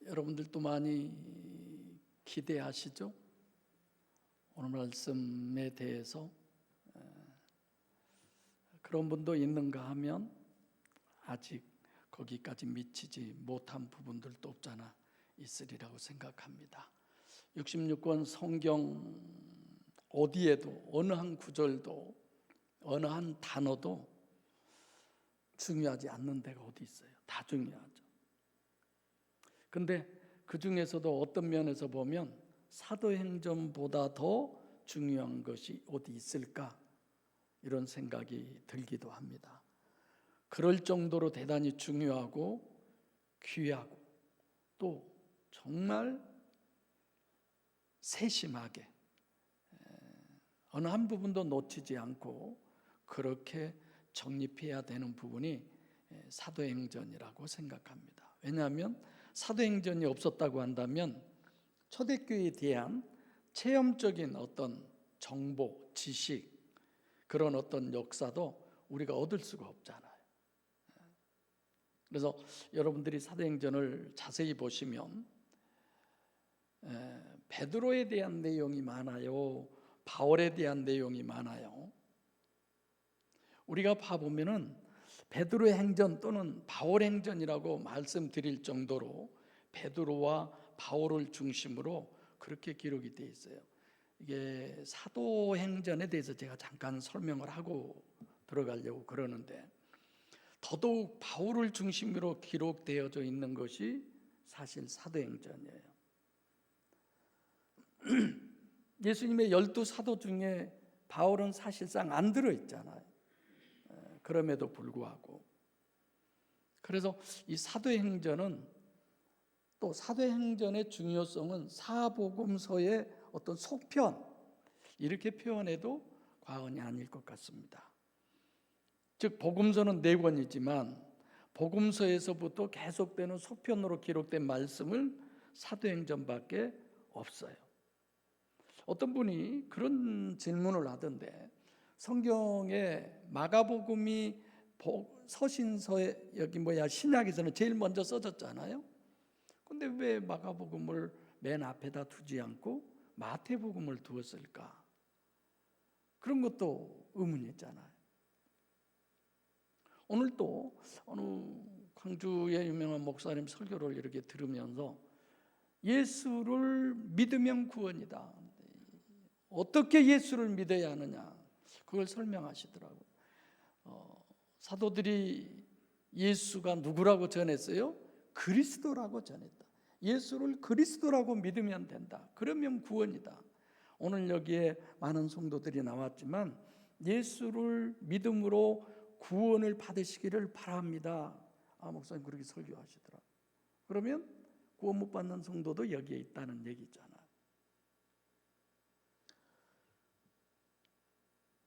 여러분들도 많이 기대하시죠? 오늘 말씀에 대해서 그런 분도 있는가 하면 아직 거기까지 미치지 못한 부분들도 없잖아 있으리라고 생각합니다. 66권 성경 어디에도 어느 한 구절도 어느 한 단어도 중요하지 않는 데가 어디 있어요? 다 중요하죠. 근데 그 중에서도 어떤 면에서 보면 사도행전보다 더 중요한 것이 어디 있을까? 이런 생각이 들기도 합니다. 그럴 정도로 대단히 중요하고 귀하고 또 정말 세심하게 어느 한 부분도 놓치지 않고 그렇게 정립해야 되는 부분이 사도행전이라고 생각합니다. 왜냐하면 사도행전이 없었다고 한다면 초대교회에 대한 체험적인 어떤 정보, 지식, 그런 어떤 역사도 우리가 얻을 수가 없잖아요. 그래서 여러분들이 사도행전을 자세히 보시면 베드로에 대한 내용이 많아요. 바울에 대한 내용이 많아요. 우리가 봐보면은 베드로의 행전 또는 바울의 행전이라고 말씀드릴 정도로 베드로와 바울을 중심으로 그렇게 기록이 되어 있어요. 이게 사도행전에 대해서 제가 잠깐 설명을 하고 들어가려고 그러는데 더더욱 바울을 중심으로 기록되어져 있는 것이 사실 사도행전이에요. 예수님의 12사도 중에 바울은 사실상 안 들어있잖아요. 그럼에도 불구하고 그래서 이 사도행전은 또 사도행전의 중요성은 사복음서의 어떤 속편 이렇게 표현해도 과언이 아닐 것 같습니다. 즉 복음서는 4권이지만 복음서에서부터 계속되는 속편으로 기록된 말씀을 사도행전밖에 없어요. 어떤 분이 그런 질문을 하던데 성경에 마가복음이 서신서에 여기 신약에서는 제일 먼저 써졌잖아요. 근데 왜 마가복음을 맨 앞에다 두지 않고 마태복음을 두었을까? 그런 것도 의문이잖아요. 오늘 또 어느 광주의 유명한 목사님 설교를 이렇게 들으면서 예수를 믿으면 구원이다. 어떻게 예수를 믿어야 하느냐? 그걸 설명하시더라고요. 사도들이 예수가 누구라고 전했어요? 그리스도라고 전했다. 예수를 그리스도라고 믿으면 된다. 그러면 구원이다. 오늘 여기에 많은 성도들이 나왔지만 예수를 믿음으로 구원을 받으시기를 바랍니다. 목사님 그렇게 설교하시더라고요. 그러면 구원 못 받는 성도도 여기에 있다는 얘기잖아요.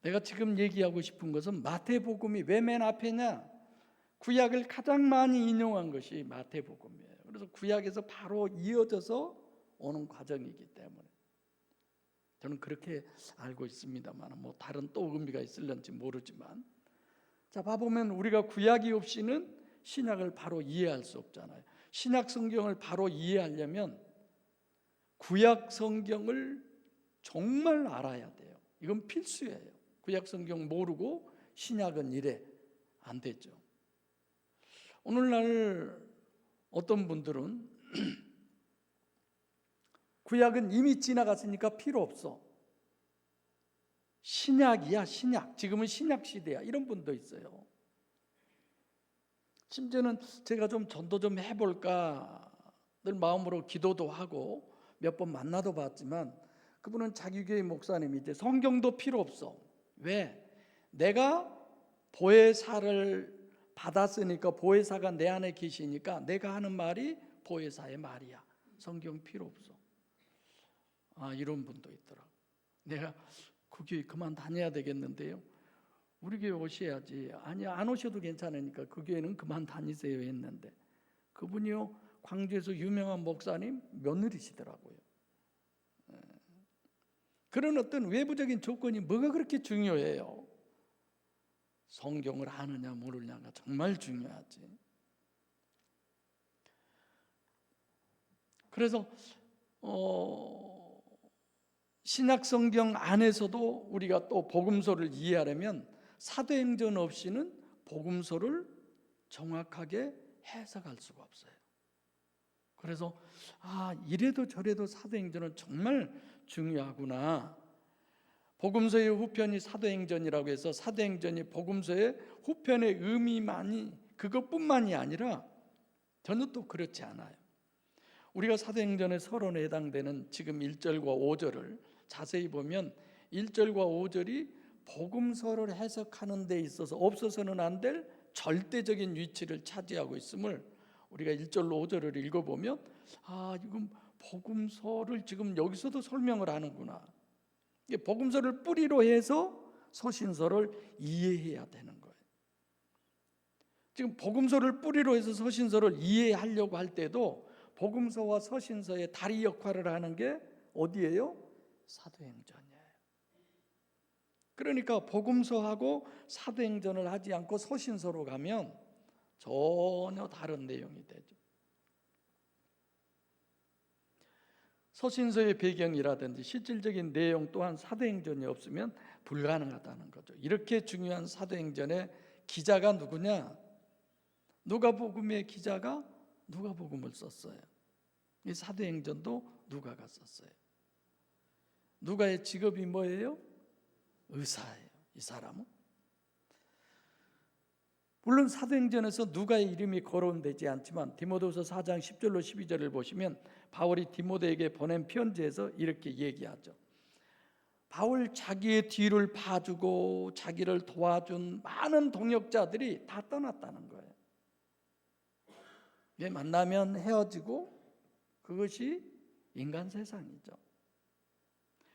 내가 지금 얘기하고 싶은 것은 마태복음이 왜 맨 앞에냐? 구약을 가장 많이 인용한 것이 마태복음이에요. 그래서 구약에서 바로 이어져서 오는 과정이기 때문에 저는 그렇게 알고 있습니다만 다른 또 의미가 있을런지 모르지만 자 봐보면 우리가 구약이 없이는 신약을 바로 이해할 수 없잖아요. 신약 성경을 바로 이해하려면 구약 성경을 정말 알아야 돼요. 이건 필수예요. 구약 성경 모르고 신약은 이래 안 되죠. 오늘날 어떤 분들은 구약은 이미 지나갔으니까 필요 없어. 신약이야, 신약. 지금은 신약 시대야. 이런 분도 있어요. 심지어는 제가 좀 전도 좀 해볼까 늘 마음으로 기도도 하고 몇 번 만나도 봤지만 그분은 자기 교회 목사님이 이제 성경도 필요 없어. 왜? 내가 보혜사를 받았으니까 보혜사가 내 안에 계시니까 내가 하는 말이 보혜사의 말이야. 성경 필요 없어. 이런 분도 있더라고. 내가 그 교회 그만 다녀야 되겠는데요. 우리 교회 오셔야지. 아니 안 오셔도 괜찮으니까 그 교회는 그만 다니세요 했는데 그분이요 광주에서 유명한 목사님 며느리시더라고요. 그런 어떤 외부적인 조건이 뭐가 그렇게 중요해요? 성경을 아느냐 모르느냐가 정말 중요하지. 그래서 신약 성경 안에서도 우리가 또 복음서를 이해하려면 사도행전 없이는 복음서를 정확하게 해석할 수가 없어요. 그래서 이래도 저래도 사도행전은 정말 중요하구나. 복음서의 후편이 사도행전이라고 해서 사도행전이 복음서의 후편의 의미만이 그것뿐만이 아니라 전혀 또 그렇지 않아요. 우리가 사도행전의 서론에 해당되는 지금 1절과 5절을 자세히 보면 1절과 5절이 복음서를 해석하는 데 있어서 없어서는 안 될 절대적인 위치를 차지하고 있음을 우리가 1절로 5절을 읽어보면 이건 복음서를 지금 여기서도 설명을 하는구나. 복음서를 뿌리로 해서 서신서를 이해해야 되는 거예요. 지금 복음서를 뿌리로 해서 서신서를 이해하려고 할 때도 복음서와 서신서의 다리 역할을 하는 게 어디예요? 사도행전이에요. 그러니까 복음서하고 사도행전을 하지 않고 서신서로 가면 전혀 다른 내용이 되죠. 서신서의 배경이라든지 실질적인 내용 또한 사도행전이 없으면 불가능하다는 거죠. 이렇게 중요한 사도행전의 기자가 누구냐? 누가복음의 기자가 누가복음을 썼어요. 이 사도행전도 누가가 썼어요. 누가의 직업이 뭐예요? 의사예요. 이 사람은. 물론 사도행전에서 누가의 이름이 거론되지 않지만 디모데후서 4장 10절로 12절을 보시면 바울이 디모데에게 보낸 편지에서 이렇게 얘기하죠. 바울 자기의 뒤를 봐주고 자기를 도와준 많은 동역자들이 다 떠났다는 거예요. 만나면 헤어지고 그것이 인간 세상이죠.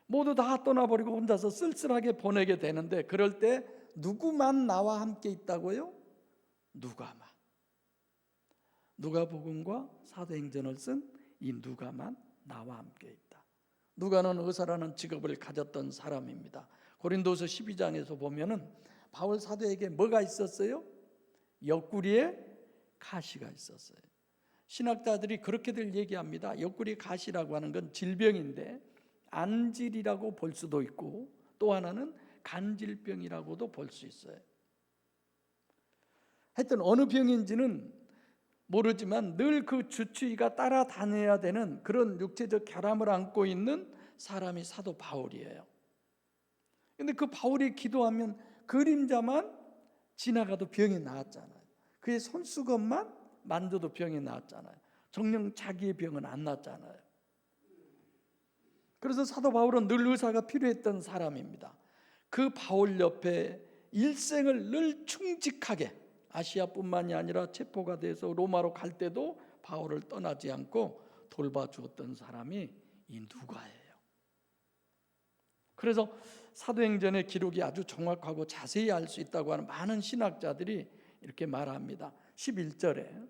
모두 다 떠나버리고 혼자서 쓸쓸하게 보내게 되는데 그럴 때 누구만 나와 함께 있다고요? 누가만. 누가복음과 사도행전을 쓴 이 누가만 나와 함께 있다. 누가는 의사라는 직업을 가졌던 사람입니다. 고린도서 12장에서 보면은 바울 사도에게 뭐가 있었어요? 옆구리에 가시가 있었어요. 신학자들이 그렇게들 얘기합니다. 옆구리 가시라고 하는 건 질병인데 안질이라고 볼 수도 있고 또 하나는 간질병이라고도 볼 수 있어요. 하여튼 어느 병인지는 모르지만 늘 그 주치의가 따라다녀야 되는 그런 육체적 결함을 안고 있는 사람이 사도 바울이에요. 근데 그 바울이 기도하면 그림자만 지나가도 병이 나았잖아요. 그의 손수건만 만져도 병이 나았잖아요. 정녕 자기의 병은 안 났잖아요. 그래서 사도 바울은 늘 의사가 필요했던 사람입니다. 그 바울 옆에 일생을 늘 충직하게 아시아뿐만이 아니라 체포가 돼서 로마로 갈 때도 바울을 떠나지 않고 돌봐주었던 사람이 이 누가예요. 그래서 사도행전의 기록이 아주 정확하고 자세히 알 수 있다고 하는 많은 신학자들이 이렇게 말합니다. 11절에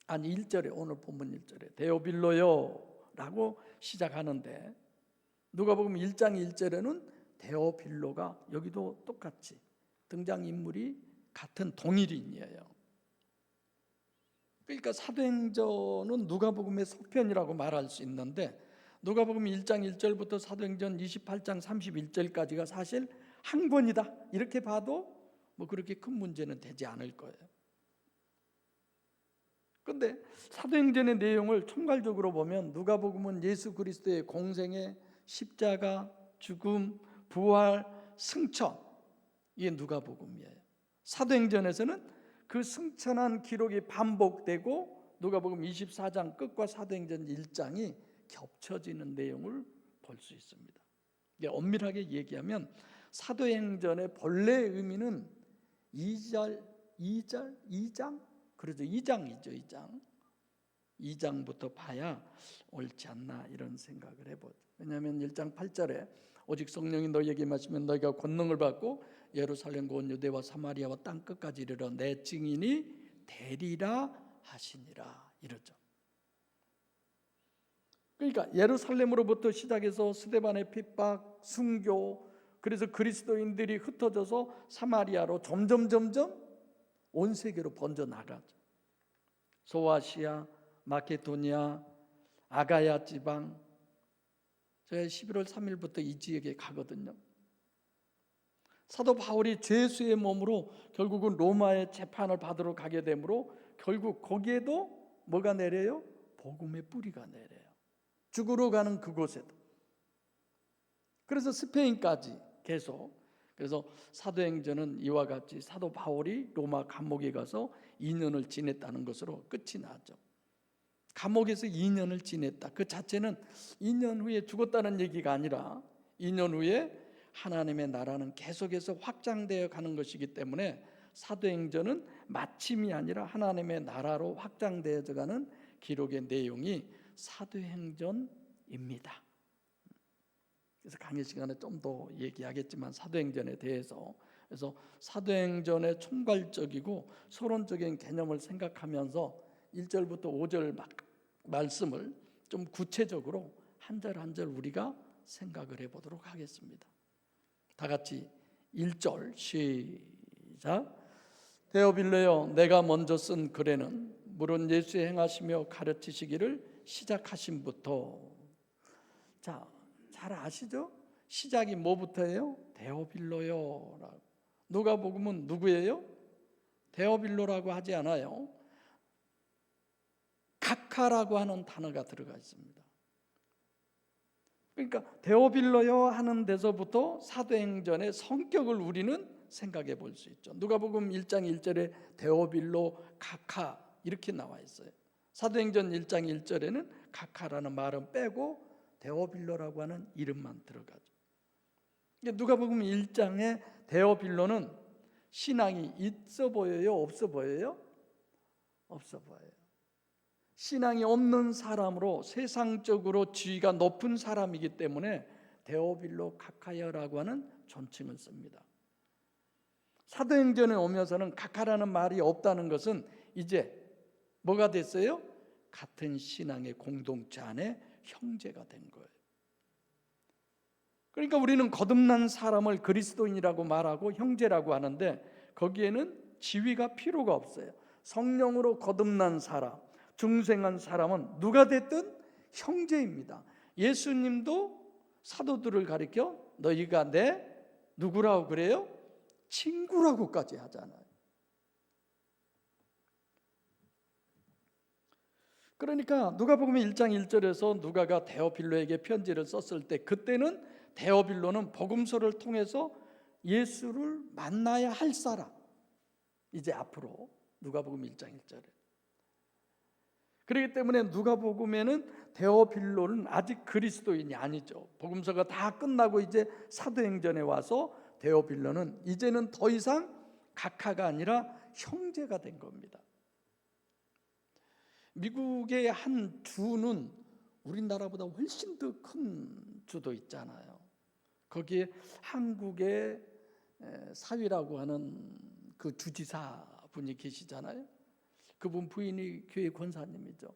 1절에 오늘 본문 1절에 데오빌로요 라고 시작하는데 누가복음 1장 1절에는 데오빌로가 여기도 똑같이 등장인물이 같은 동일인이에요. 그러니까 사도행전은 누가복음의 속편이라고 말할 수 있는데 누가복음 1장 1절부터 사도행전 28장 31절까지가 사실 한 권이다 이렇게 봐도 뭐 그렇게 큰 문제는 되지 않을 거예요. 그런데 사도행전의 내용을 총괄적으로 보면 누가복음은 예수 그리스도의 공생애, 십자가, 죽음, 부활, 승천 이게 누가복음이에요. 사도행전에서는 그 승천한 기록이 반복되고 누가복음 24장 끝과 사도행전 1장이 겹쳐지는 내용을 볼 수 있습니다. 엄밀하게 얘기하면 사도행전의 본래 의미는 2장 그래도 2장이죠. 2장부터 봐야 옳지 않나 이런 생각을 해보죠. 왜냐하면 1장 8절에 오직 성령이 너희에게 임하시면 너희가 권능을 받고 예루살렘과 온 유대와 사마리아와 땅 끝까지 이르러 내 증인이 되리라 하시니라 이러죠. 그러니까 예루살렘으로부터 시작해서 스데반의 핍박, 순교, 그래서 그리스도인들이 흩어져서 사마리아로 점점 온 세계로 번져 나가죠. 소아시아, 마케도니아, 아가야 지방, 제가 11월 3일부터 이 지역에 가거든요. 사도 바울이 죄수의 몸으로 결국은 로마의 재판을 받으러 가게 되므로 결국 거기에도 뭐가 내려요? 복음의 뿌리가 내려요. 죽으러 가는 그곳에도. 그래서 스페인까지 계속. 그래서 사도행전은 이와 같이 사도 바울이 로마 감옥에 가서 2년을 지냈다는 것으로 끝이 나죠. 감옥에서 2년을 지냈다. 그 자체는 2년 후에 죽었다는 얘기가 아니라 2년 후에 하나님의 나라는 계속해서 확장되어 가는 것이기 때문에 사도행전은 마침이 아니라 하나님의 나라로 확장되어 가는 기록의 내용이 사도행전입니다. 그래서 강의 시간에 좀 더 얘기하겠지만 사도행전에 대해서, 그래서 사도행전의 총괄적이고 서론적인 개념을 생각하면서 1절부터 5절 말씀을 좀 구체적으로 한 절 한 절 우리가 생각을 해보도록 하겠습니다. 다 같이 1절 시작. 데오빌로여, 내가 먼저 쓴 글에는 물은 예수의 행하시며 가르치시기를 시작하심부터. 자, 잘 아시죠? 시작이 뭐부터예요? 데오빌로요. 누가복음은 누구예요? 데오빌로라고 하지 않아요. 각하라고 하는 단어가 들어가 있습니다. 그러니까 데오빌로요 하는 데서부터 사도행전의 성격을 우리는 생각해 볼 수 있죠. 누가복음 1장 1절에 데오빌로 각하 이렇게 나와 있어요. 사도행전 1장 1절에는 각하라는 말은 빼고 데오빌로라고 하는 이름만 들어가죠. 누가복음 1장의 데오빌로는 신앙이 있어 보여요? 없어 보여요? 없어 보여요. 신앙이 없는 사람으로 세상적으로 지위가 높은 사람이기 때문에 데오빌로 각하여라고 하는 존칭을 씁니다. 사도행전에 오면서는 각하라는 말이 없다는 것은 이제 뭐가 됐어요? 같은 신앙의 공동체 안에 형제가 된 거예요. 그러니까 우리는 거듭난 사람을 그리스도인이라고 말하고 형제라고 하는데 거기에는 지위가 필요가 없어요. 성령으로 거듭난 사람, 중생한 사람은 누가 됐든 형제입니다. 예수님도 사도들을 가리켜 너희가 내 누구라고 그래요? 친구라고까지 하잖아요. 그러니까 누가복음 1장 1절에서 누가가 데오빌로에게 편지를 썼을 때 그때는 데오빌로는 복음서를 통해서 예수를 만나야 할 사람, 이제 앞으로 누가복음 1장 1절에. 그렇기 때문에 누가복음에는 데오빌로는 아직 그리스도인이 아니죠. 복음서가 다 끝나고 이제 사도행전에 와서 데오빌로는 이제는 더 이상 각하가 아니라 형제가 된 겁니다. 미국의 한 주는 우리나라보다 훨씬 더 큰 주도 있잖아요. 거기에 한국의 사위라고 하는 그 주지사 분이 계시잖아요. 그분 부인이 교회 권사님이죠.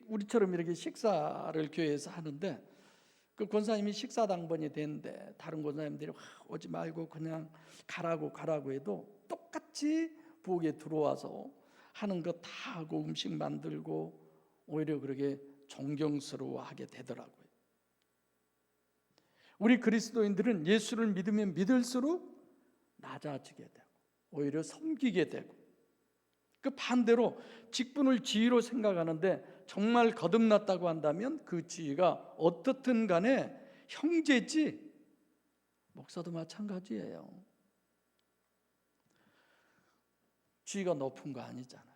우리처럼 이렇게 식사를 교회에서 하는데 그 권사님이 식사 당번이 됐는데 다른 권사님들이 오지 말고 그냥 가라고 해도 똑같이 부엌에 들어와서 하는 거 다 하고 음식 만들고 오히려 그렇게 존경스러워하게 되더라고요. 우리 그리스도인들은 예수를 믿으면 믿을수록 낮아지게 되고 오히려 섬기게 되고, 그 반대로 직분을 지위로 생각하는데 정말 거듭났다고 한다면 그 지위가 어떻든 간에 형제지, 목사도 마찬가지예요. 지위가 높은 거 아니잖아요.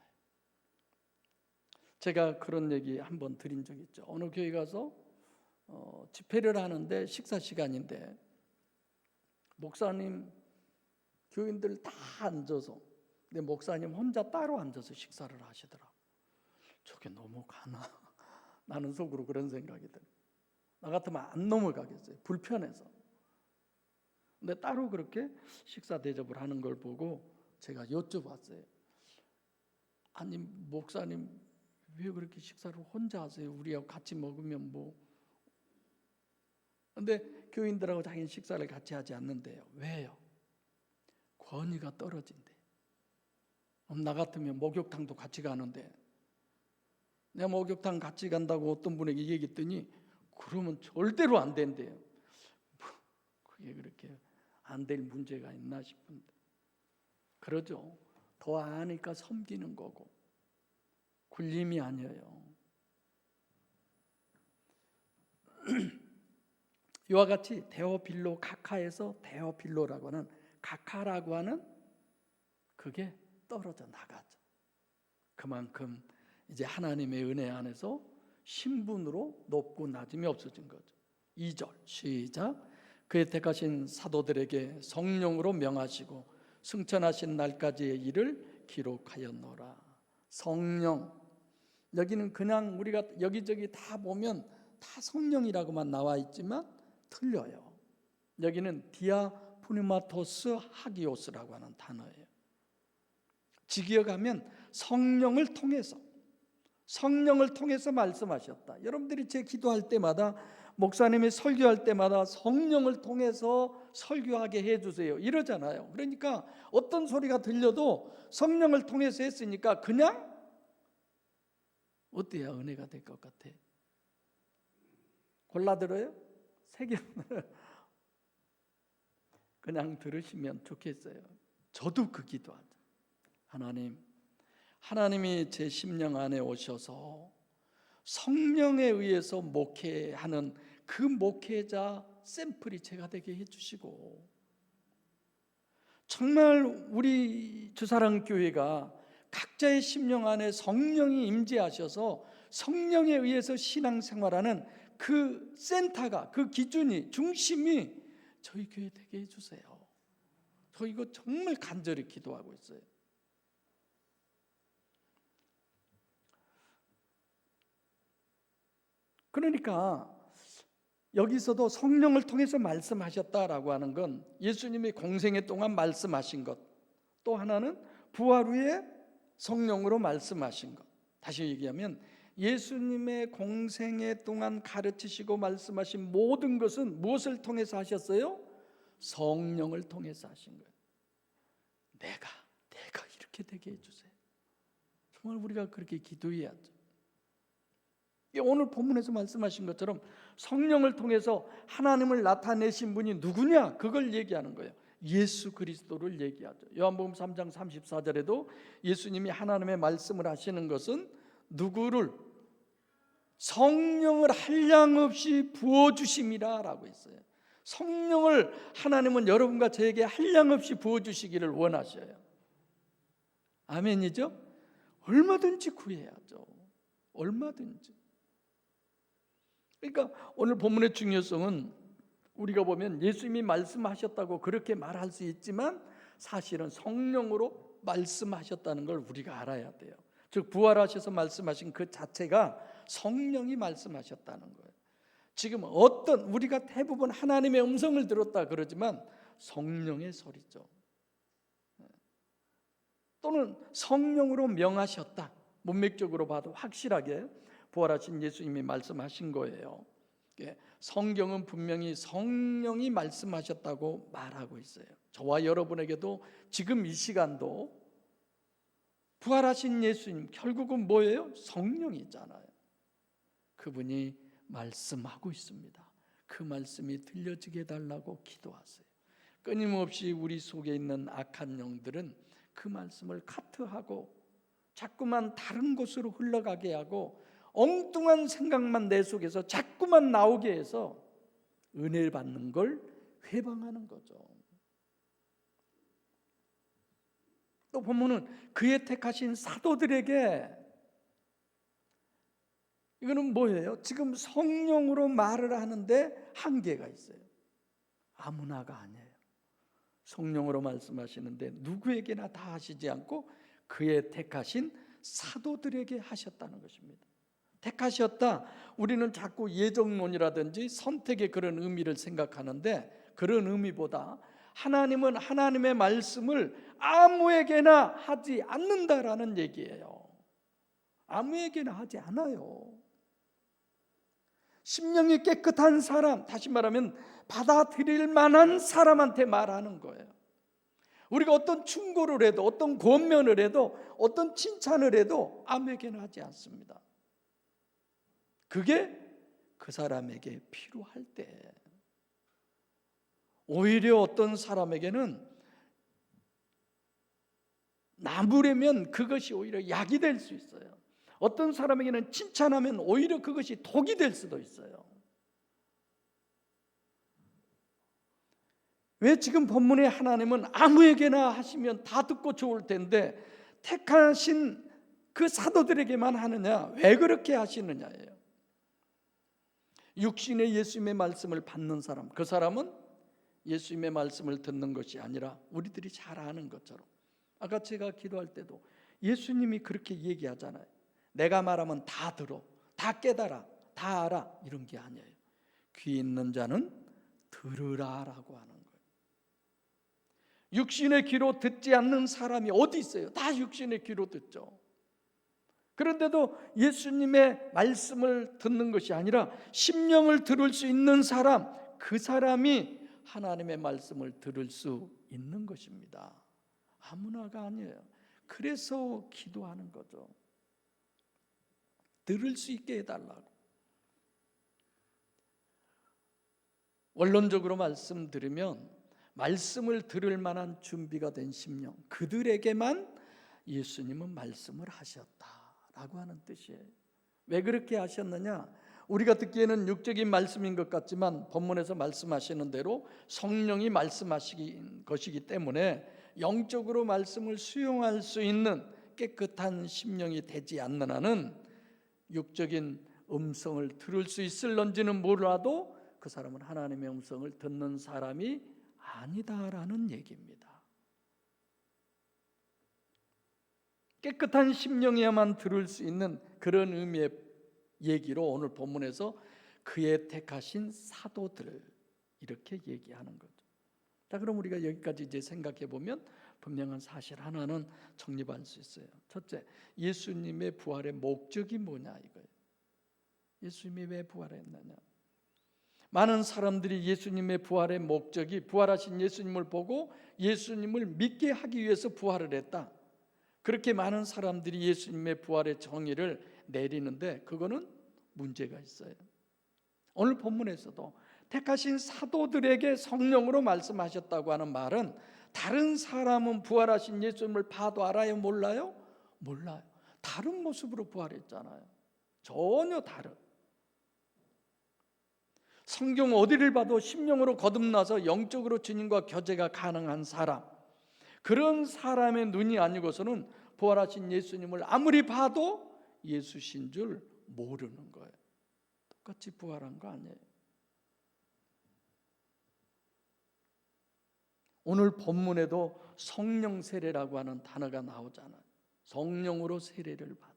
제가 그런 얘기 한번 드린 적 있죠. 어느 교회 가서 집회를 하는데 식사 시간인데 목사님 교인들 다 앉아서, 근데 목사님 혼자 따로 앉아서 식사를 하시더라. 저게 넘어가나? 나는 속으로 그런 생각이 들어요. 나 같으면 안 넘어가겠어요. 불편해서. 근데 따로 그렇게 식사 대접을 하는 걸 보고 제가 여쭤봤어요. 아니 목사님 왜 그렇게 식사를 혼자 하세요? 우리하고 같이 먹으면 뭐. 근데 교인들하고 자기는 식사를 같이 하지 않는데요. 왜요? 권위가 떨어진대. 나 같으면 목욕탕도 같이 가는데 내가 목욕탕 같이 간다고 어떤 분에게 얘기했더니 그러면 절대로 안 된대요. 그게 그렇게 안 될 문제가 있나 싶은데, 그러죠. 더 아니까 섬기는 거고 굴림이 아니에요. 이와 같이 데오필로 카카에서 데오필로라고 하는 카카라고 하는 그게 떨어져 나가죠. 그만큼 이제 하나님의 은혜 안에서 신분으로 높고 낮음이 없어진 거죠. 2절 시작. 그의 택하신 사도들에게 성령으로 명하시고 승천하신 날까지의 일을 기록하였노라. 성령, 여기는 그냥 우리가 여기저기 다 보면 다 성령이라고만 나와 있지만 틀려요. 여기는 디아프니마토스 하기오스라고 하는 단어예요. 직역하면 성령을 통해서 말씀하셨다. 여러분들이 제 기도할 때마다, 목사님이 설교할 때마다 성령을 통해서 설교하게 해주세요 이러잖아요. 그러니까 어떤 소리가 들려도 성령을 통해서 했으니까 그냥 어때야 은혜가 될 것 같아? 골라 들어요? 새겨 그냥 들으시면 좋겠어요. 저도 그 기도하죠. 하나님이 제 심령 안에 오셔서 성령에 의해서 목회하는 그 목회자 샘플이 제가 되게 해주시고, 정말 우리 주사랑교회가 각자의 심령 안에 성령이 임재하셔서 성령에 의해서 신앙생활하는 그 센터가, 그 기준이, 중심이 저희 교회 되게 해주세요. 저 이거 정말 간절히 기도하고 있어요. 그러니까 여기서도 성령을 통해서 말씀하셨다라고 하는 건 예수님이 공생애 동안 말씀하신 것, 또 하나는 부활 후에 성령으로 말씀하신 것. 다시 얘기하면 예수님의 공생애 동안 가르치시고 말씀하신 모든 것은 무엇을 통해서 하셨어요? 성령을 통해서 하신 거예요. 내가 이렇게 되게 해주세요. 정말 우리가 그렇게 기도해야죠. 오늘 본문에서 말씀하신 것처럼 성령을 통해서 하나님을 나타내신 분이 누구냐? 그걸 얘기하는 거예요. 예수 그리스도를 얘기하죠. 요한복음 3장 34절에도 예수님이 하나님의 말씀을 하시는 것은 누구를? 성령을 한량없이 부어주심이라 라고 했어요. 성령을 하나님은 여러분과 저에게 한량없이 부어주시기를 원하셔요. 아멘이죠? 얼마든지 구해야죠. 얼마든지. 그러니까 오늘 본문의 중요성은 우리가 보면 예수님이 말씀하셨다고 그렇게 말할 수 있지만 사실은 성령으로 말씀하셨다는 걸 우리가 알아야 돼요. 즉 부활하셔서 말씀하신 그 자체가 성령이 말씀하셨다는 거예요. 지금 우리가 대부분 하나님의 음성을 들었다 그러지만 성령의 소리죠. 또는 성령으로 명하셨다. 문맥적으로 봐도 확실하게 부활하신 예수님이 말씀하신 거예요. 성경은 분명히 성령이 말씀하셨다고 말하고 있어요. 저와 여러분에게도 지금 이 시간도 부활하신 예수님 결국은 뭐예요? 성령이잖아요. 그분이 말씀하고 있습니다. 그 말씀이 들려지게 해달라고 기도하세요. 끊임없이 우리 속에 있는 악한 영들은 그 말씀을 카트하고 자꾸만 다른 곳으로 흘러가게 하고 엉뚱한 생각만 내 속에서 자꾸만 나오게 해서 은혜를 받는 걸 회방하는 거죠. 또 본문은 그의 택하신 사도들에게, 이거는 뭐예요? 지금 성령으로 말을 하는데 한계가 있어요. 아무나가 아니에요. 성령으로 말씀하시는데 누구에게나 다 하시지 않고 그의 택하신 사도들에게 하셨다는 것입니다. 택하셨다. 우리는 자꾸 예정론이라든지 선택의 그런 의미를 생각하는데 그런 의미보다 하나님은 하나님의 말씀을 아무에게나 하지 않는다라는 얘기예요. 아무에게나 하지 않아요. 심령이 깨끗한 사람, 다시 말하면 받아들일 만한 사람한테 말하는 거예요. 우리가 어떤 충고를 해도, 어떤 권면을 해도, 어떤 칭찬을 해도 아무에게나 하지 않습니다. 그게 그 사람에게 필요할 때, 오히려 어떤 사람에게는 나무라면 그것이 오히려 약이 될 수 있어요. 어떤 사람에게는 칭찬하면 오히려 그것이 독이 될 수도 있어요. 왜 지금 본문에 하나님은 아무에게나 하시면 다 듣고 좋을 텐데 택하신 그 사도들에게만 하느냐? 왜 그렇게 하시느냐예요. 육신의 예수님의 말씀을 받는 사람, 그 사람은 예수님의 말씀을 듣는 것이 아니라 우리들이 잘 아는 것처럼, 아까 제가 기도할 때도 예수님이 그렇게 얘기하잖아요. 내가 말하면 다 들어, 다 깨달아, 다 알아, 이런 게 아니에요. 귀 있는 자는 들으라라고 하는 거예요. 육신의 귀로 듣지 않는 사람이 어디 있어요? 다 육신의 귀로 듣죠. 그런데도 예수님의 말씀을 듣는 것이 아니라 심령을 들을 수 있는 사람, 그 사람이 하나님의 말씀을 들을 수 있는 것입니다. 아무나가 아니에요. 그래서 기도하는 거죠. 들을 수 있게 해달라고. 원론적으로 말씀드리면 말씀을 들을 만한 준비가 된 심령, 그들에게만 예수님은 말씀을 하셨다라고 하는 뜻이에요. 왜 그렇게 하셨느냐? 우리가 듣기에는 육적인 말씀인 것 같지만 본문에서 말씀하시는 대로 성령이 말씀하신 것이기 때문에 영적으로 말씀을 수용할 수 있는 깨끗한 심령이 되지 않는 한은 육적인 음성을 들을 수 있을런지는 몰라도 그 사람은 하나님의 음성을 듣는 사람이 아니다라는 얘기입니다. 깨끗한 심령이야만 들을 수 있는 그런 의미의 얘기로 오늘 본문에서 그의 택하신 사도들, 이렇게 얘기하는 거죠. 자, 그럼 우리가 여기까지 이제 생각해 보면 분명한 사실 하나는 정립할 수 있어요. 첫째, 예수님의 부활의 목적이 뭐냐 이거예요. 예수님이 왜 부활했느냐? 많은 사람들이 예수님의 부활의 목적이 부활하신 예수님을 보고 예수님을 믿게 하기 위해서 부활을 했다, 그렇게 많은 사람들이 예수님의 부활의 정의를 내리는데 그거는 문제가 있어요. 오늘 본문에서도 택하신 사도들에게 성령으로 말씀하셨다고 하는 말은 다른 사람은 부활하신 예수님을 봐도 알아요? 몰라요? 몰라요. 다른 모습으로 부활했잖아요. 전혀 다른. 성경 어디를 봐도 심령으로 거듭나서 영적으로 주님과 교제가 가능한 사람, 그런 사람의 눈이 아니고서는 부활하신 예수님을 아무리 봐도 예수신 줄 모르는 거예요. 똑같이 부활한 거 아니에요. 오늘 본문에도 성령 세례라고 하는 단어가 나오잖아요. 성령으로 세례를 받아.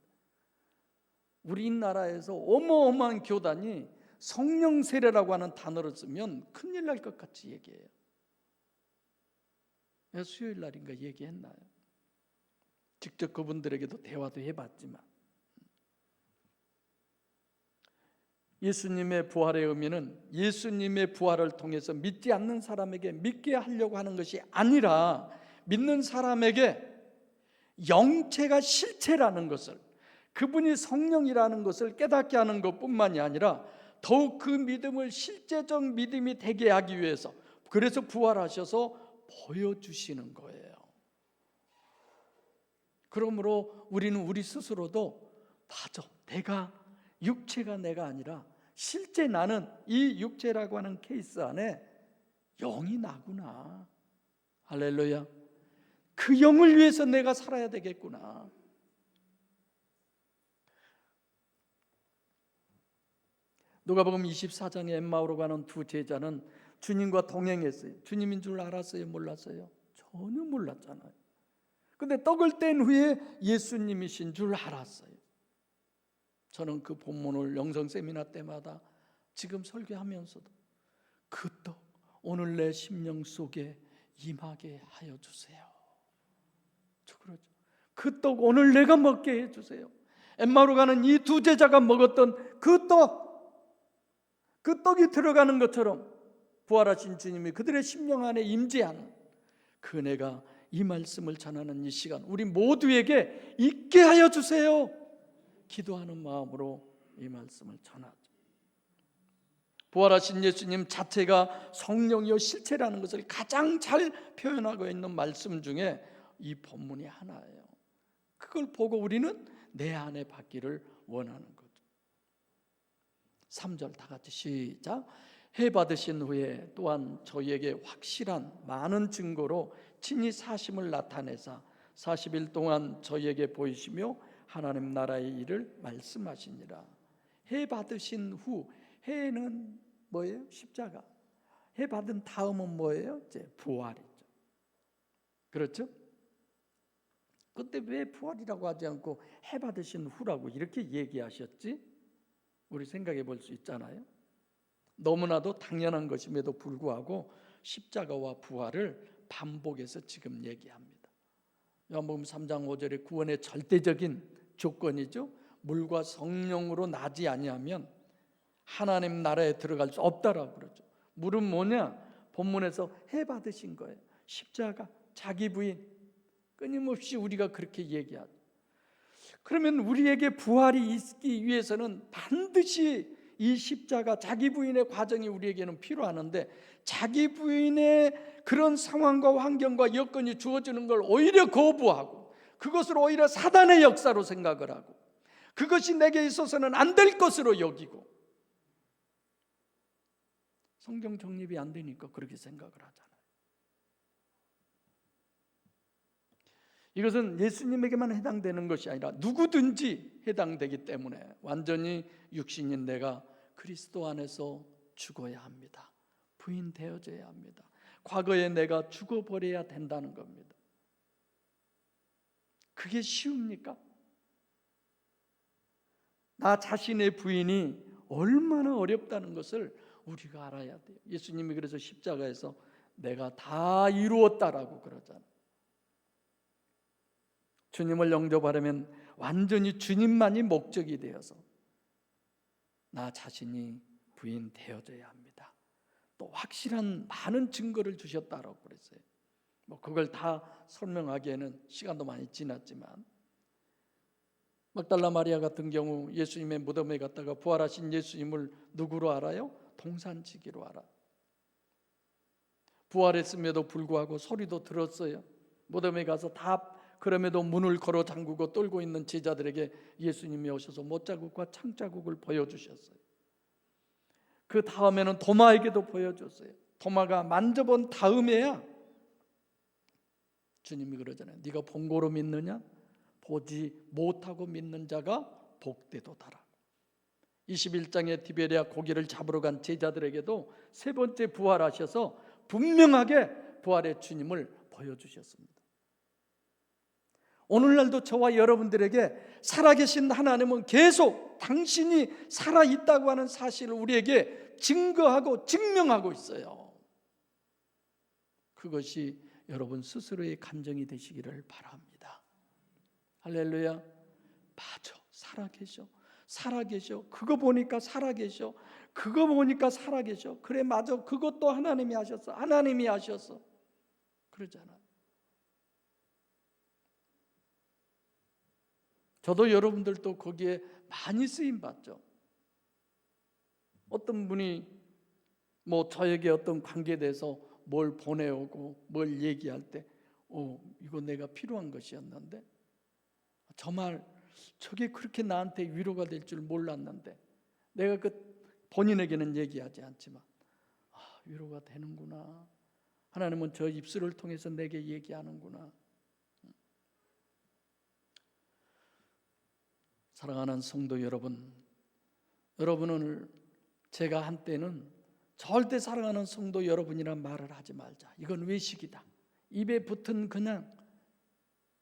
우리나라에서 어마어마한 교단이 성령 세례라고 하는 단어를 쓰면 큰일 날 것 같이 얘기해요. 수요일 날인가 얘기했나요? 직접 그분들에게도 대화도 해봤지만 예수님의 부활의 의미는 예수님의 부활을 통해서 믿지 않는 사람에게 믿게 하려고 하는 것이 아니라 믿는 사람에게 영체가 실체라는 것을, 그분이 성령이라는 것을 깨닫게 하는 것뿐만이 아니라 더욱 그 믿음을 실제적 믿음이 되게 하기 위해서, 그래서 부활하셔서 보여주시는 거예요. 그러므로 우리는 우리 스스로도 맞아, 내가 육체가 내가 아니라 실제 나는 이 육체라고 하는 케이스 안에 영이 나구나. 할렐루야. 그 영을 위해서 내가 살아야 되겠구나. 누가복음 24장에 엠마오로 가는 두 제자는 주님과 동행했어요. 주님인 줄 알았어요? 몰랐어요? 전혀 몰랐잖아요. 근데 떡을 뗀 후에 예수님이신 줄 알았어요. 저는 그 본문을 영성 세미나 때마다 지금 설교하면서도 그 떡 오늘 내 심령 속에 임하게 하여 주세요. 저 그러죠. 그 떡 오늘 내가 먹게 해 주세요. 엠마오로 가는 이 두 제자가 먹었던 그 떡이 들어가는 것처럼 부활하신 주님이 그들의 심령 안에 임재하는 그 은혜가 이 말씀을 전하는 이 시간 우리 모두에게 있게 하여 주세요. 기도하는 마음으로 이 말씀을 전하죠. 부활하신 예수님 자체가 성령이요 실체라는 것을 가장 잘 표현하고 있는 말씀 중에 이 본문이 하나예요. 그걸 보고 우리는 내 안에 받기를 원하는 거죠. 3절 다 같이 시작. 해 받으신 후에 또한 저희에게 확실한 많은 증거로 친히 사심을 나타내사 40일 동안 저희에게 보이시며 하나님 나라의 일을 말씀하시니라. 해 받으신 후, 해는 뭐예요? 십자가. 해 받은 다음은 뭐예요? 이제 부활이죠. 그렇죠? 그때 왜 부활이라고 하지 않고 해 받으신 후라고 이렇게 얘기하셨지? 우리 생각해 볼 수 있잖아요. 너무나도 당연한 것임에도 불구하고 십자가와 부활을 반복해서 지금 얘기합니다. 요한복음 3장 5절에 구원의 절대적인 조건이죠. 물과 성령으로 나지 아니하면 하나님 나라에 들어갈 수 없다라고 그러죠. 물은 뭐냐? 본문에서 해 받으신 거예요. 십자가, 자기 부인. 끊임없이 우리가 그렇게 얘기하죠. 그러면 우리에게 부활이 있기 위해서는 반드시 이 십자가, 자기 부인의 과정이 우리에게는 필요하는데, 자기 부인의 그런 상황과 환경과 여건이 주어지는 걸 오히려 거부하고 그것을 오히려 사단의 역사로 생각을 하고 그것이 내게 있어서는 안 될 것으로 여기고, 성경 정립이 안 되니까 그렇게 생각을 하잖아요. 이것은 예수님에게만 해당되는 것이 아니라 누구든지 해당되기 때문에 완전히 육신인 내가 그리스도 안에서 죽어야 합니다. 부인되어져야 합니다. 과거에 내가 죽어버려야 된다는 겁니다. 그게 쉬웁니까? 나 자신의 부인이 얼마나 어렵다는 것을 우리가 알아야 돼요. 예수님이 그래서 십자가에서 내가 다 이루었다라고 그러잖아요. 주님을 영접하려면 완전히 주님만이 목적이 되어서 나 자신이 부인되어져야 합니다. 또 확실한 많은 증거를 주셨다라고 그랬어요. 그걸 다 설명하기에는 시간도 많이 지났지만, 막달라 마리아 같은 경우 예수님의 무덤에 갔다가 부활하신 예수님을 누구로 알아요? 동산지기로 알아. 부활했음에도 불구하고 소리도 들었어요. 무덤에 가서 다 그럼에도 문을 걸어 잠그고 떨고 있는 제자들에게 예수님이 오셔서 못자국과 창자국을 보여주셨어요. 그 다음에는 도마에게도 보여줬어요. 도마가 만져본 다음에야 주님이 그러잖아요. 네가 본 거로 믿느냐? 보지 못하고 믿는 자가 복되도다라. 21장의 디베랴 고기를 잡으러 간 제자들에게도 세 번째 부활하셔서 분명하게 부활의 주님을 보여주셨습니다. 오늘날도 저와 여러분들에게 살아계신 하나님은 계속 당신이 살아있다고 하는 사실을 우리에게 증거하고 증명하고 있어요. 그것이 여러분 스스로의 감정이 되시기를 바랍니다. 할렐루야. 맞아, 살아계셔. 살아계셔. 그거 보니까 살아계셔. 그거 보니까 살아계셔. 그래, 맞아, 그것도 하나님이 하셨어. 하나님이 하셨어. 그러잖아. 저도 여러분들도 거기에 많이 쓰임 받죠. 어떤 분이 저에게 어떤 관계에 대해서 뭘 보내오고 뭘 얘기할 때 이거 내가 필요한 것이었는데, 정말 저게 그렇게 나한테 위로가 될 줄 몰랐는데, 내가 본인에게는 얘기하지 않지만 위로가 되는구나. 하나님은 저 입술을 통해서 내게 얘기하는구나. 사랑하는 성도 여러분, 여러분은 제가 한때는 절대 사랑하는 성도 여러분이란 말을 하지 말자. 이건 외식이다. 입에 붙은 그냥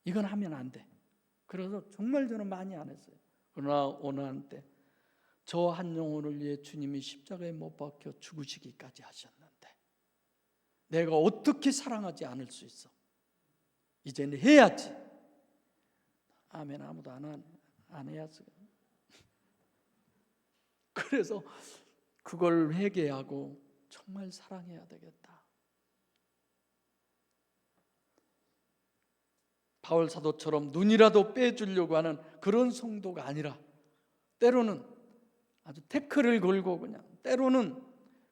이건 하면 안 돼. 그래서 정말 저는 많이 안 했어요. 그러나 어느 한때 저 한 영혼을 위해 주님이 십자가에 못 박혀 죽으시기까지 하셨는데 내가 어떻게 사랑하지 않을 수 있어? 이제는 해야지. 아멘. 아무도 안 해야. 그래서 그걸 회개하고 정말 사랑해야 되겠다. 바울 사도처럼 눈이라도 빼주려고 하는 그런 성도가 아니라 때로는 아주 태클을 걸고 그냥 때로는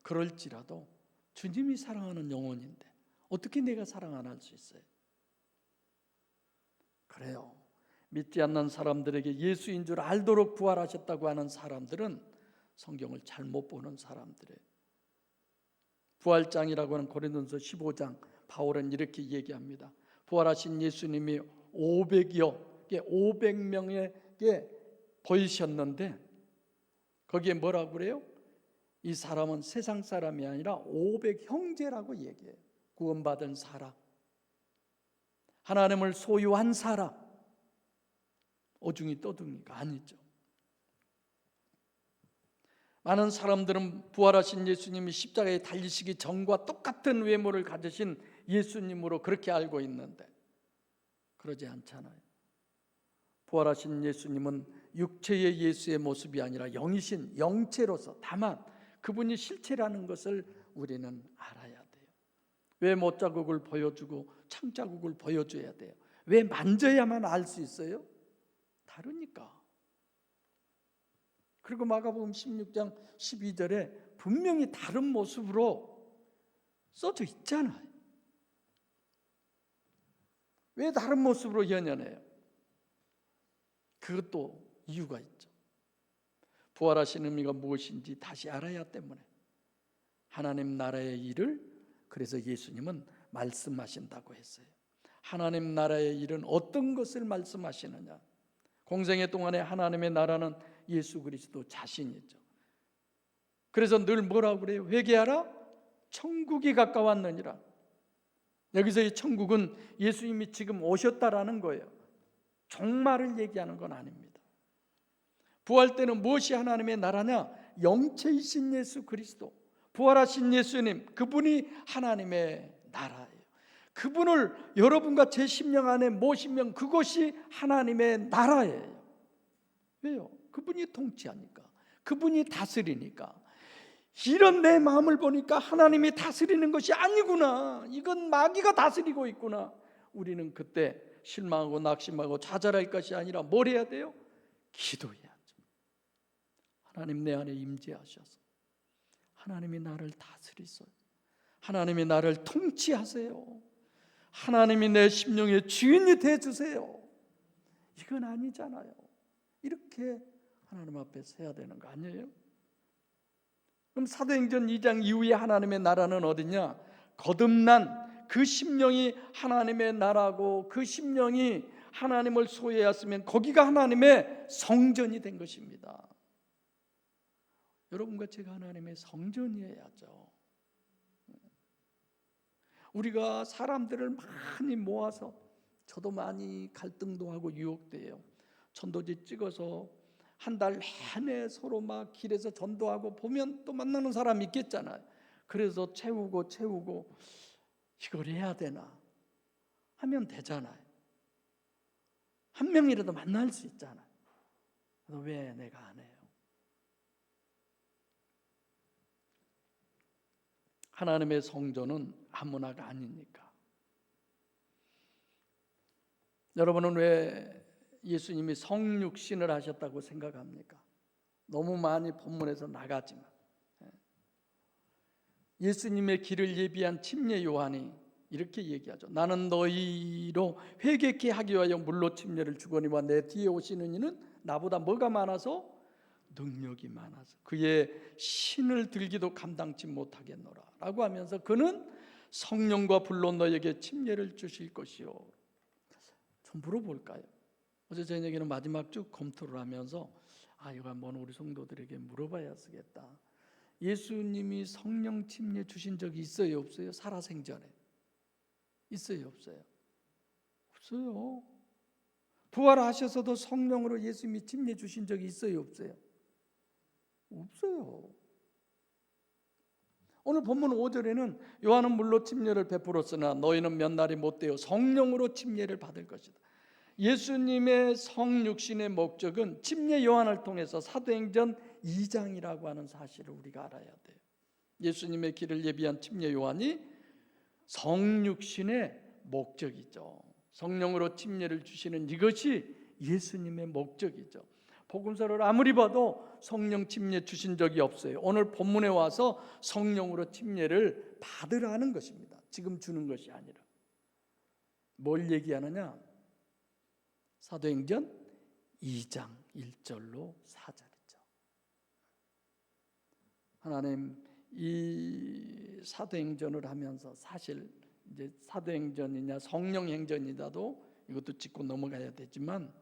그럴지라도 주님이 사랑하는 영혼인데 어떻게 내가 사랑 안 할 수 있어요? 그래요. 믿지 않는 사람들에게 예수인 줄 알도록 부활하셨다고 하는 사람들은 성경을 잘못 보는 사람들이에요. 부활장이라고 하는 고린도전서 15장 바울은 이렇게 얘기합니다. 부활하신 예수님이 500명에게 보이셨는데 거기에 뭐라고 그래요? 이 사람은 세상 사람이 아니라 500 형제라고 얘기해요. 구원받은 사람, 하나님을 소유한 사람, 오중이 떠둥이가 아니죠. 많은 사람들은 부활하신 예수님이 십자가에 달리시기 전과 똑같은 외모를 가지신 예수님으로 그렇게 알고 있는데 그러지 않잖아요. 부활하신 예수님은 육체의 예수의 모습이 아니라 영이신 영체로서, 다만 그분이 실체라는 것을 우리는 알아야 돼요. 왜 못자국을 보여주고 창자국을 보여줘야 돼요? 왜 만져야만 알 수 있어요? 다르니까. 그리고 마가복음 16장 12절에 분명히 다른 모습으로 써져 있잖아요. 왜 다른 모습으로 연연해요? 그것도 이유가 있죠. 부활하신 의미가 무엇인지 다시 알아야 때문에. 하나님 나라의 일을 그래서 예수님은 말씀하신다고 했어요. 하나님 나라의 일은 어떤 것을 말씀하시느냐? 공생애 동안에 하나님의 나라는 예수 그리스도 자신이죠. 그래서 늘 뭐라고 그래요? 회개하라, 천국이 가까웠느니라. 여기서 이 천국은 예수님이 지금 오셨다라는 거예요. 종말을 얘기하는 건 아닙니다. 부활 때는 무엇이 하나님의 나라냐? 영체이신 예수 그리스도, 부활하신 예수님, 그분이 하나님의 나라예요. 그분을 여러분과 제 심령 안에 모시면 그것이 하나님의 나라예요. 왜요? 그분이 통치하니까, 그분이 다스리니까. 이런 내 마음을 보니까 하나님이 다스리는 것이 아니구나, 이건 마귀가 다스리고 있구나. 우리는 그때 실망하고 낙심하고 좌절할 것이 아니라 뭘 해야 돼요? 기도해야죠. 하나님 내 안에 임재하셔서 하나님이 나를 다스리소요. 하나님이 나를 통치하세요. 하나님이 내 심령의 주인이 되어주세요. 이건 아니잖아요. 이렇게 하나님 앞에 서야 되는 거 아니에요? 그럼 사도행전 2장 이후에 하나님의 나라는 어디냐? 거듭난 그 심령이 하나님의 나라고 그 심령이 하나님을 소유했으면 거기가 하나님의 성전이 된 것입니다. 여러분과 제가 하나님의 성전이어야죠. 우리가 사람들을 많이 모아서, 저도 많이 갈등도 하고 유혹돼요. 전도지 찍어서 한 달 내내 서로 막 길에서 전도하고 보면 또 만나는 사람 있겠잖아요. 그래서 채우고 이걸 해야 되나 하면 되잖아요. 한 명이라도 만날 수 있잖아요. 왜 내가 안 해요? 하나님의 성전은 아무나가 아니니까. 여러분은 왜 예수님이 성육신을 하셨다고 생각합니까? 너무 많이 본문에서 나가지만 예수님의 길을 예비한 침례 요한이 이렇게 얘기하죠. 나는 너희로 회개케 하기 위하여 물로 침례를 주거니와 내 뒤에 오시는 이는 나보다 뭐가 많아서? 능력이 많아서 그의 신을 들기도 감당치 못하겠노라 라고 하면서 그는 성령과 불로 너에게 침례를 주실 것이요. 좀 물어볼까요? 어제 저녁에는 마지막 쭉 검토를 하면서 이거 한번 우리 성도들에게 물어봐야 쓰겠다. 예수님이 성령 침례 주신 적이 있어요, 없어요? 살아생전에 있어요, 없어요? 없어요. 부활하셔서도 성령으로 예수님이 침례 주신 적이 있어요, 없어요? 없어요. 오늘 본문 5절에는 요한은 물로 침례를 베풀었으나 너희는 몇 날이 못되어 성령으로 침례를 받을 것이다. 예수님의 성육신의 목적은 침례 요한을 통해서 사도행전 2장이라고 하는 사실을 우리가 알아야 돼요. 예수님의 길을 예비한 침례 요한이 성육신의 목적이죠. 성령으로 침례를 주시는 이것이 예수님의 목적이죠. 복음서를 아무리 봐도 성령 침례 주신 적이 없어요. 오늘 본문에 와서 성령으로 침례를 받으라는 것입니다. 지금 주는 것이 아니라. 뭘 얘기하느냐? 사도행전 2장 1절로 4절이죠. 하나님, 이 사도행전을 하면서 사실 이제 사도행전이냐 성령행전이라도 이것도 짚고 넘어가야 되지만,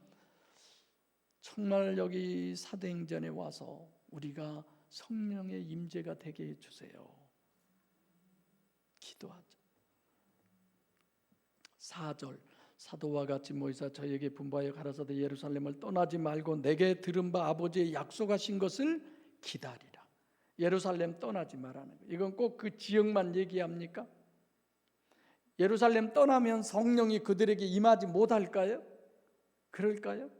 정말 여기 사도행전에 와서 우리가 성령의 임재가 되게 해주세요. 기도하죠. 4절, 사도와 같이 모이사 저에게 분부하여 가라사대 예루살렘을 떠나지 말고 내게 들은 바 아버지의 약속하신 것을 기다리라. 예루살렘 떠나지 말라는 거예요. 이건 꼭 그 지역만 얘기합니까? 예루살렘 떠나면 성령이 그들에게 임하지 못할까요? 그럴까요?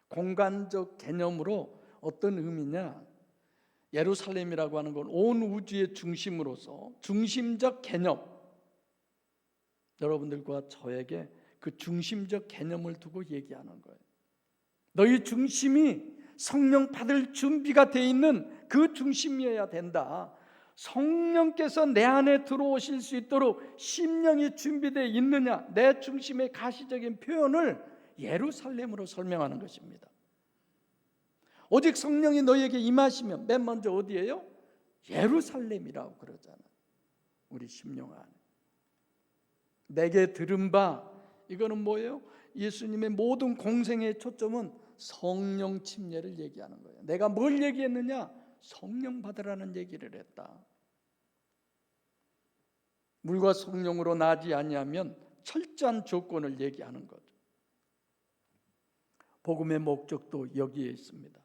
공간적 개념으로 어떤 의미냐? 예루살렘이라고 하는 건 온 우주의 중심으로서 중심적 개념, 여러분들과 저에게 그 중심적 개념을 두고 얘기하는 거예요. 너희 중심이 성령 받을 준비가 돼 있는 그 중심이어야 된다. 성령께서 내 안에 들어오실 수 있도록 심령이 준비되어 있느냐, 내 중심의 가시적인 표현을 예루살렘으로 설명하는 것입니다. 오직 성령이 너희에게 임하시면 맨 먼저 어디예요? 예루살렘이라고 그러잖아요. 우리 심령 안에. 내게 들은 바, 이거는 뭐예요? 예수님의 모든 공생의 초점은 성령 침례를 얘기하는 거예요. 내가 뭘 얘기했느냐? 성령 받으라는 얘기를 했다. 물과 성령으로 나지 아니하면 철저한 조건을 얘기하는 거죠. 복음의 목적도 여기에 있습니다.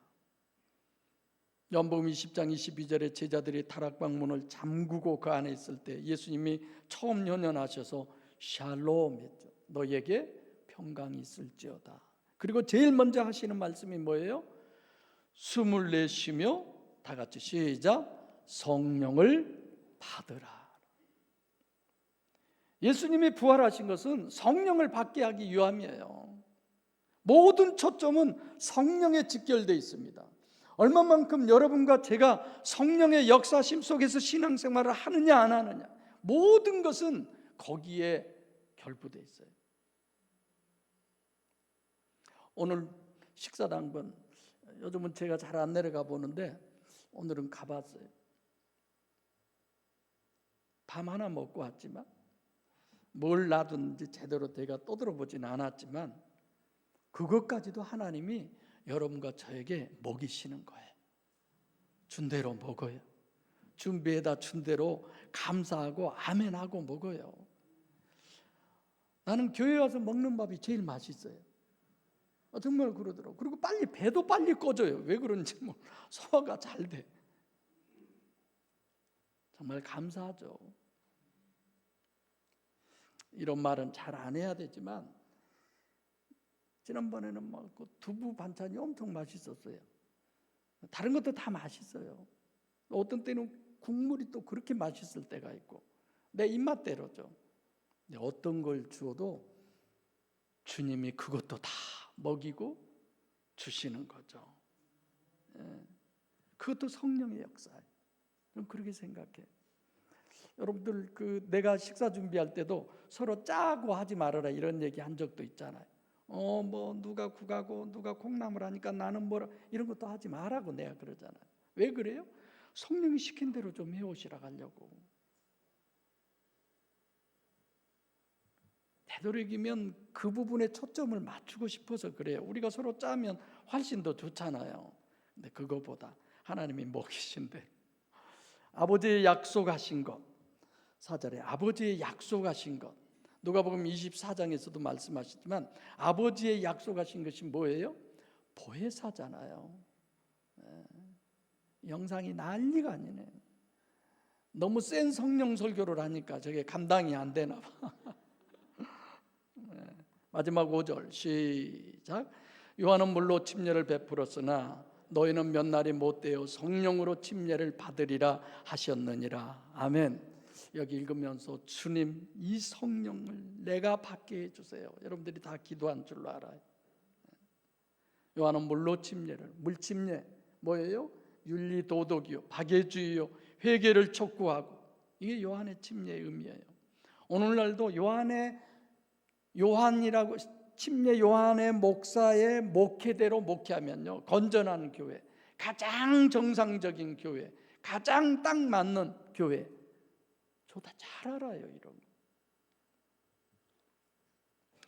요한복음 20장 22절에 제자들이 다락방문을 잠그고 그 안에 있을 때 예수님이 처음 연연하셔서 샬롬 했죠. 너에게 평강이 있을지어다. 그리고 제일 먼저 하시는 말씀이 뭐예요? 숨을 내쉬며 다 같이 시작, 성령을 받으라. 예수님이 부활하신 것은 성령을 받게 하기 위함이에요. 모든 초점은 성령에 직결되어 있습니다. 얼마만큼 여러분과 제가 성령의 역사심 속에서 신앙생활을 하느냐 안 하느냐, 모든 것은 거기에 결부되어 있어요. 오늘 식사당번, 요즘은 제가 잘 안 내려가 보는데 오늘은 가봤어요. 밤 하나 먹고 왔지만 뭘 놔둔지 제대로 제가 떠들어보진 않았지만 그것까지도 하나님이 여러분과 저에게 먹이시는 거예요. 준 대로 먹어요. 준비해다 준 대로 감사하고 아멘하고 먹어요. 나는 교회 와서 먹는 밥이 제일 맛있어요. 정말 그러더라고요. 그리고 배도 빨리 꺼져요. 왜 그런지 소화가 잘 돼. 정말 감사하죠. 이런 말은 잘 안 해야 되지만 지난번에는 그 두부 반찬이 엄청 맛있었어요. 다른 것도 다 맛있어요. 어떤 때는 국물이 또 그렇게 맛있을 때가 있고 내 입맛대로죠. 어떤 걸 주어도 주님이 그것도 다 먹이고 주시는 거죠. 그것도 성령의 역사예요. 좀 그렇게 생각해. 여러분들 내가 식사 준비할 때도 서로 짜고 하지 말아라 이런 얘기 한 적도 있잖아요. 누가 국하고 누가 콩나물 하니까 나는 뭐라, 이런 것도 하지 말라고 내가 그러잖아요. 왜 그래요? 성령이 시킨 대로 좀 해오시라 하려고. 되도록이면 그 부분에 초점을 맞추고 싶어서 그래요. 우리가 서로 짜면 훨씬 더 좋잖아요. 근데 그거보다 하나님이 먹이신데 아버지의 약속하신 것, 4절에 아버지의 약속하신 것, 누가복음 24장에서도 말씀하시지만 아버지의 약속하신 것이 뭐예요? 보혜사잖아요. 영상이 난리가 아니네. 너무 센 성령 설교를 하니까 저게 감당이 안 되나 봐. 마지막 5절 시작. 요한은 물로 침례를 베풀었으나 너희는 몇 날이 못되어 성령으로 침례를 받으리라 하셨느니라. 아멘. 여기 읽으면서 주님, 이 성령을 내가 받게 해주세요. 여러분들이 다 기도한 줄로 알아요. 요한은 물로 침례를, 물침례 뭐예요? 윤리 도덕이요, 박애주의요, 회개를 촉구하고, 이게 요한의 침례의 의미예요. 오늘날도 요한이라고 침례 요한의 목사의 목회대로 목회하면요, 건전한 교회, 가장 정상적인 교회, 가장 딱 맞는 교회, 저 다 잘 알아요. 이런 거.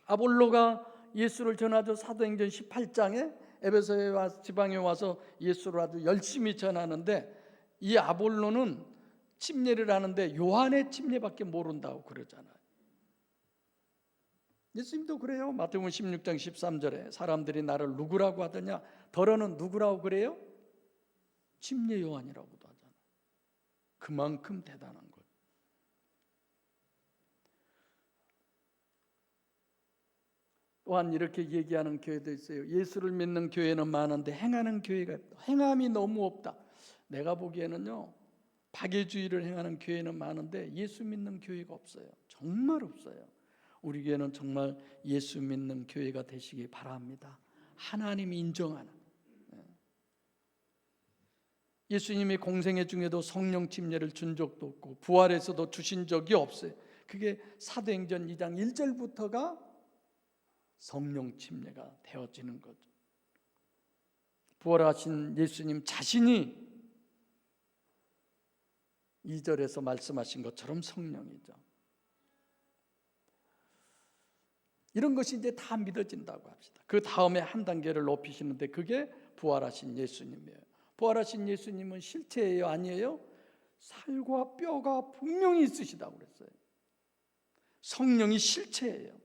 아볼로가 예수를 전하죠. 사도행전 18장에 에베소에 와서, 지방에 와서 예수를 아주 열심히 전하는데, 이 아볼로는 침례를 하는데 요한의 침례밖에 모른다고 그러잖아요. 예수님도 그래요. 마태복음 16장 13절에 사람들이 나를 누구라고 하더냐, 더러는 누구라고 그래요? 침례 요한이라고도 하잖아요. 그만큼 대단한 거예요. 또한 이렇게 얘기하는 교회도 있어요. 예수를 믿는 교회는 많은데 행하는 교회가 없다. 행함이 너무 없다. 내가 보기에는요, 박애주의를 행하는 교회는 많은데 예수 믿는 교회가 없어요. 정말 없어요. 우리 교회는 정말 예수 믿는 교회가 되시기 바랍니다. 하나님이 인정하는, 예수님이 공생애 중에도 성령 침례를 준 적도 없고 부활에서도 주신 적이 없어요. 그게 사도행전 2장 1절부터가 성령 침례가 되어지는 거죠. 부활하신 예수님 자신이 2절에서 말씀하신 것처럼 성령이죠. 이런 것이 이제 다 믿어진다고 합시다. 그 다음에 한 단계를 높이시는데 그게 부활하신 예수님이에요. 부활하신 예수님은 실체예요, 아니에요? 살과 뼈가 분명히 있으시다고 그랬어요. 성령이 실체예요.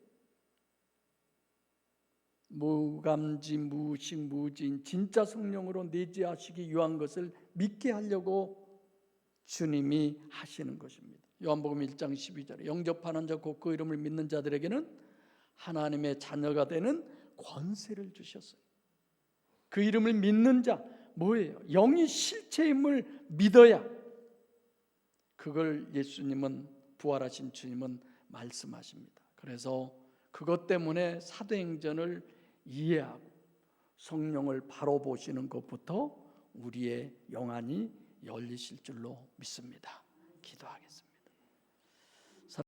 무감지, 무식, 무진, 진짜 성령으로 내재하시기 위한 것을 믿게 하려고 주님이 하시는 것입니다. 요한복음 1장 12절에 영접하는 자 곧 그 이름을 믿는 자들에게는 하나님의 자녀가 되는 권세를 주셨어요. 그 이름을 믿는 자, 뭐예요? 영이 실체임을 믿어야, 그걸 예수님은, 부활하신 주님은 말씀하십니다. 그래서 그것 때문에 사도행전을 이해하고 성령을 바로 보시는 것부터 우리의 영안이 열리실 줄로 믿습니다. 기도하겠습니다.